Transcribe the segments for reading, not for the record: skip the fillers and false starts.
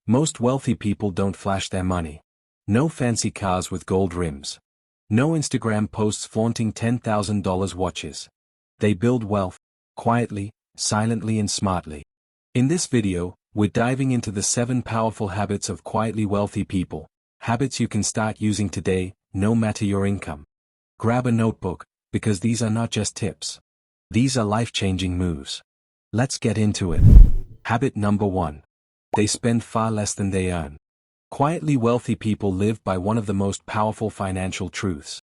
Most wealthy people don't flash their money. No fancy cars with gold rims. No Instagram posts flaunting $10,000 watches. They build wealth, quietly, silently and smartly. In this video, we're diving into the 7 powerful habits of quietly wealthy people, habits you can start using today, no matter your income. Grab a notebook, because these are not just tips. These are life-changing moves. Let's get into it. Habit number 1. They spend far less than they earn. Quietly wealthy people live by one of the most powerful financial truths.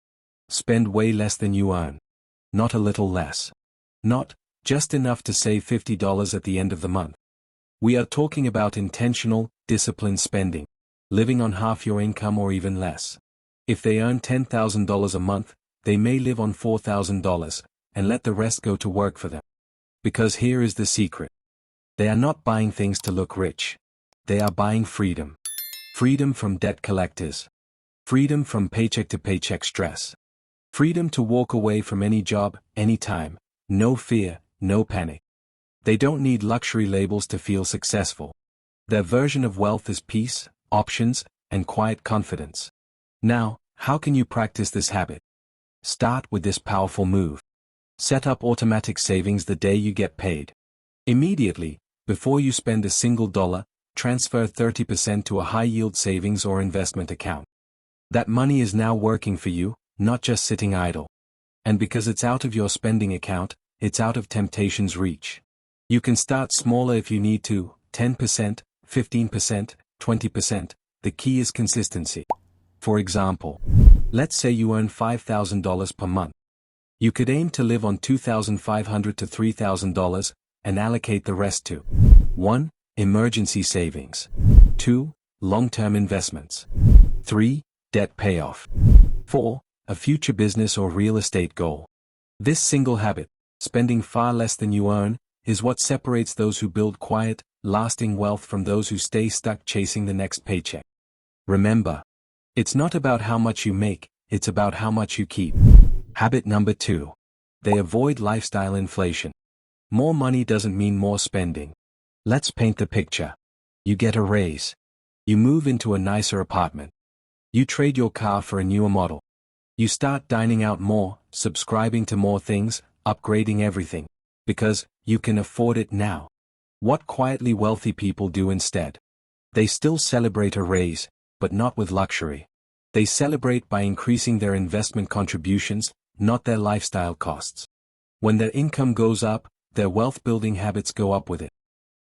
Spend way less than you earn. Not a little less. Not just enough to save $50 at the end of the month. We are talking about intentional, disciplined spending. Living on half your income or even less. If they earn $10,000 a month, they may live on $4,000, and let the rest go to work for them. Because here is the secret. They are not buying things to look rich. They are buying freedom. Freedom from debt collectors. Freedom from paycheck-to-paycheck stress. Freedom to walk away from any job, anytime. No fear, no panic. They don't need luxury labels to feel successful. Their version of wealth is peace, options, and quiet confidence. Now, how can you practice this habit? Start with this powerful move. Set up automatic savings the day you get paid. Immediately, before you spend a single dollar, transfer 30% to a high-yield savings or investment account. That money is now working for you, not just sitting idle. And because it's out of your spending account, it's out of temptation's reach. You can start smaller if you need to, 10%, 15%, 20%, the key is consistency. For example, let's say you earn $5,000 per month. You could aim to live on $2,500 to $3,000, and allocate the rest to 1. Emergency savings. 2. Long-term investments. 3. Debt payoff. 4. A future business or real estate goal. This single habit, spending far less than you earn, is what separates those who build quiet, lasting wealth from those who stay stuck chasing the next paycheck. Remember, it's not about how much you make, it's about how much you keep. Habit number 2. They avoid lifestyle inflation. More money doesn't mean more spending. Let's paint the picture. You get a raise. You move into a nicer apartment. You trade your car for a newer model. You start dining out more, subscribing to more things, upgrading everything. Because you can afford it now. What quietly wealthy people do instead? They still celebrate a raise, but not with luxury. They celebrate by increasing their investment contributions, not their lifestyle costs. When their income goes up, their wealth-building habits go up with it.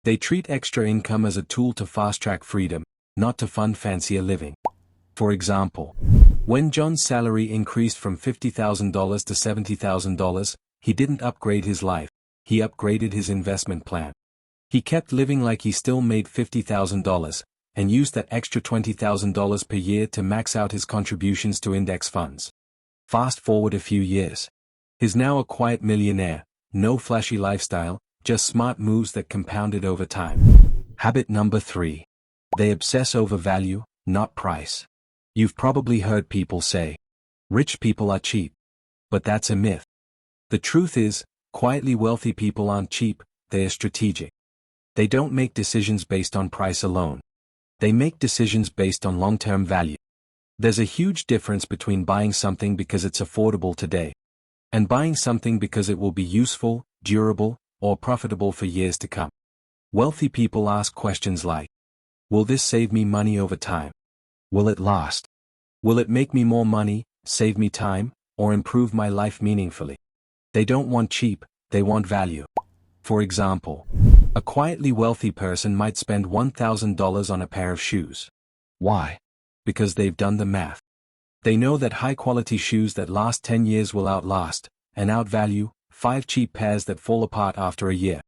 They treat extra income as a tool to fast-track freedom, not to fund fancier living. For example, when John's salary increased from $50,000 to $70,000, he didn't upgrade his life, he upgraded his investment plan. He kept living like he still made $50,000, and used that extra $20,000 per year to max out his contributions to index funds. Fast forward a few years. He's now a quiet millionaire, no flashy lifestyle, just smart moves that compounded over time. Habit number 3. They obsess over value, not price. You've probably heard people say, rich people are cheap. But that's a myth. The truth is, quietly wealthy people aren't cheap, they are strategic. They don't make decisions based on price alone. They make decisions based on long-term value. There's a huge difference between buying something because it's affordable today, and buying something because it will be useful, durable, or profitable for years to come. Wealthy people ask questions like, will this save me money over time? Will it last? Will it make me more money, save me time, or improve my life meaningfully? They don't want cheap, they want value. For example, a quietly wealthy person might spend $1,000 on a pair of shoes. Why? Because they've done the math. They know that high-quality shoes that last 10 years will outlast, and outvalue, 5 cheap pairs that fall apart after a year.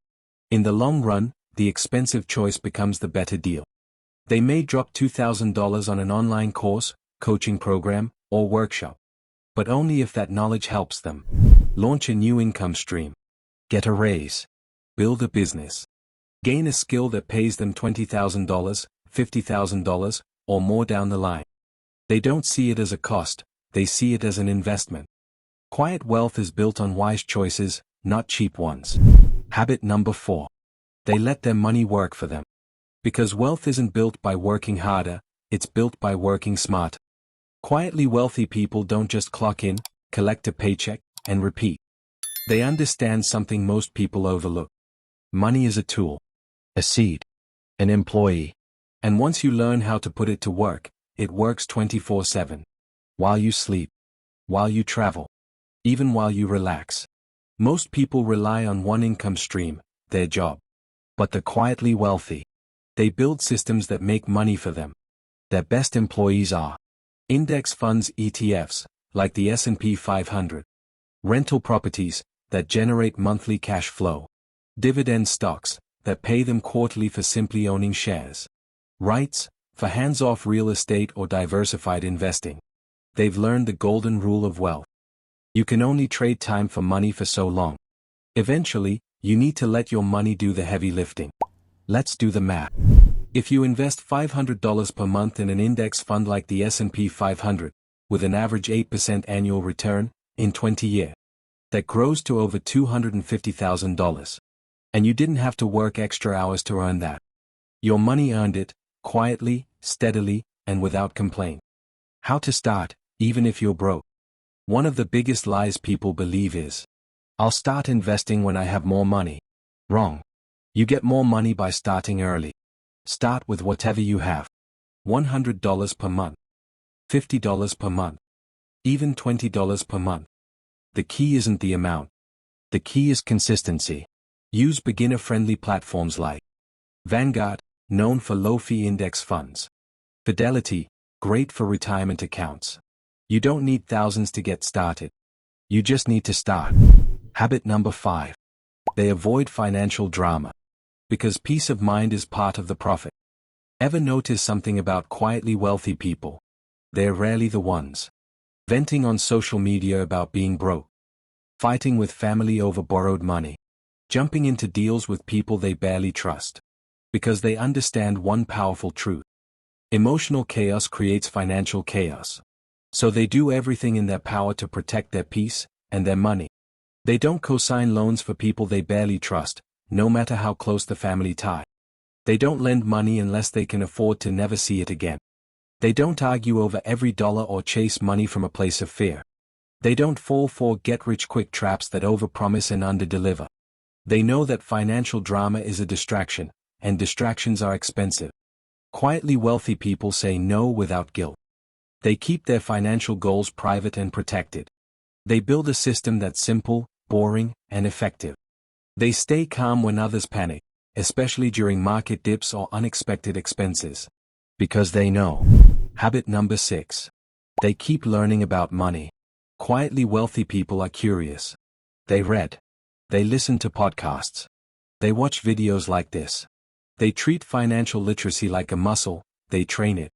In the long run, the expensive choice becomes the better deal. They may drop $2,000 on an online course, coaching program, or workshop. But only if that knowledge helps them launch a new income stream, get a raise, build a business, gain a skill that pays them $20,000, $50,000, or more down the line. They don't see it as a cost, they see it as an investment. Quiet wealth is built on wise choices, not cheap ones. Habit number 4. They let their money work for them. Because wealth isn't built by working harder, it's built by working smart. Quietly wealthy people don't just clock in, collect a paycheck, and repeat. They understand something most people overlook. Money is a tool, a seed, an employee. And once you learn how to put it to work, it works 24/7. While you sleep, while you travel, even while you relax. Most people rely on one income stream, their job. But the quietly wealthy, they build systems that make money for them. Their best employees are index funds, ETFs, like the S&P 500. Rental properties, that generate monthly cash flow. Dividend stocks, that pay them quarterly for simply owning shares. REITs, for hands-off real estate or diversified investing. They've learned the golden rule of wealth. You can only trade time for money for so long. Eventually, you need to let your money do the heavy lifting. Let's do the math. If you invest $500 per month in an index fund like the S&P 500, with an average 8% annual return, in 20 years, that grows to over $250,000. And you didn't have to work extra hours to earn that. Your money earned it, quietly, steadily, and without complaint. How to start, even if you're broke. One of the biggest lies people believe is, I'll start investing when I have more money. Wrong. You get more money by starting early. Start with whatever you have. $100 per month. $50 per month. Even $20 per month. The key isn't the amount. The key is consistency. Use beginner-friendly platforms like Vanguard, known for low-fee index funds. Fidelity, great for retirement accounts. You don't need thousands to get started. You just need to start. Habit number 5. They avoid financial drama. Because peace of mind is part of the profit. Ever notice something about quietly wealthy people? They're rarely the ones venting on social media about being broke, fighting with family over borrowed money, jumping into deals with people they barely trust. Because they understand one powerful truth. Emotional chaos creates financial chaos. So they do everything in their power to protect their peace and their money. They don't co-sign loans for people they barely trust, no matter how close the family tie. They don't lend money unless they can afford to never see it again. They don't argue over every dollar or chase money from a place of fear. They don't fall for get-rich-quick traps that overpromise and underdeliver. They know that financial drama is a distraction, and distractions are expensive. Quietly wealthy people say no without guilt. They keep their financial goals private and protected. They build a system that's simple, boring, and effective. They stay calm when others panic, especially during market dips or unexpected expenses. Because they know. Habit number 6. They keep learning about money. Quietly wealthy people are curious. They read. They listen to podcasts. They watch videos like this. They treat financial literacy like a muscle, they train it.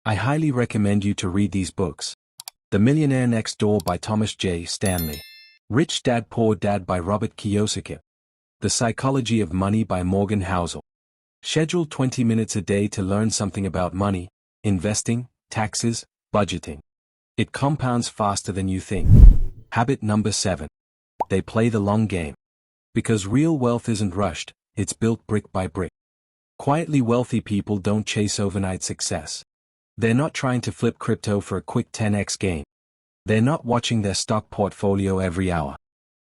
I highly recommend you to read these books. The Millionaire Next Door by Thomas J. Stanley. Rich Dad Poor Dad by Robert Kiyosaki. The Psychology of Money by Morgan Housel. Schedule 20 minutes a day to learn something about money, investing, taxes, budgeting. It compounds faster than you think. Habit number 7. They play the long game. Because real wealth isn't rushed, it's built brick by brick. Quietly wealthy people don't chase overnight success. They're not trying to flip crypto for a quick 10x gain. They're not watching their stock portfolio every hour.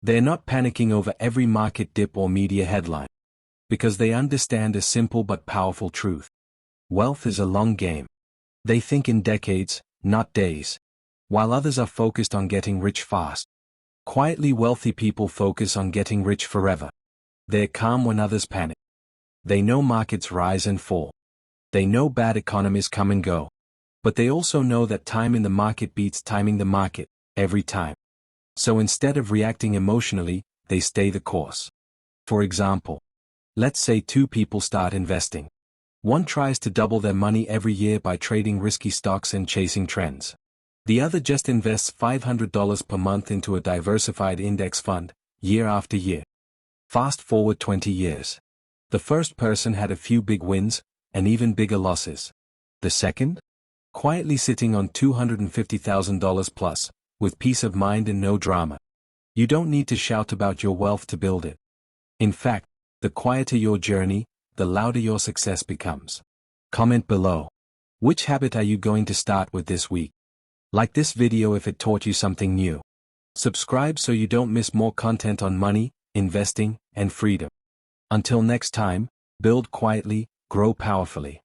They're not panicking over every market dip or media headline. Because they understand a simple but powerful truth. Wealth is a long game. They think in decades, not days. While others are focused on getting rich fast. Quietly wealthy people focus on getting rich forever. They're calm when others panic. They know markets rise and fall. They know bad economies come and go. But they also know that time in the market beats timing the market, every time. So instead of reacting emotionally, they stay the course. For example, let's say 2 people start investing. One tries to double their money every year by trading risky stocks and chasing trends. The other just invests $500 per month into a diversified index fund, year after year. Fast forward 20 years. The first person had a few big wins, and even bigger losses. The second? Quietly sitting on $250,000 plus, with peace of mind and no drama. You don't need to shout about your wealth to build it. In fact, the quieter your journey, the louder your success becomes. Comment below. Which habit are you going to start with this week? Like this video if it taught you something new. Subscribe so you don't miss more content on money, investing, and freedom. Until next time, build quietly, grow powerfully.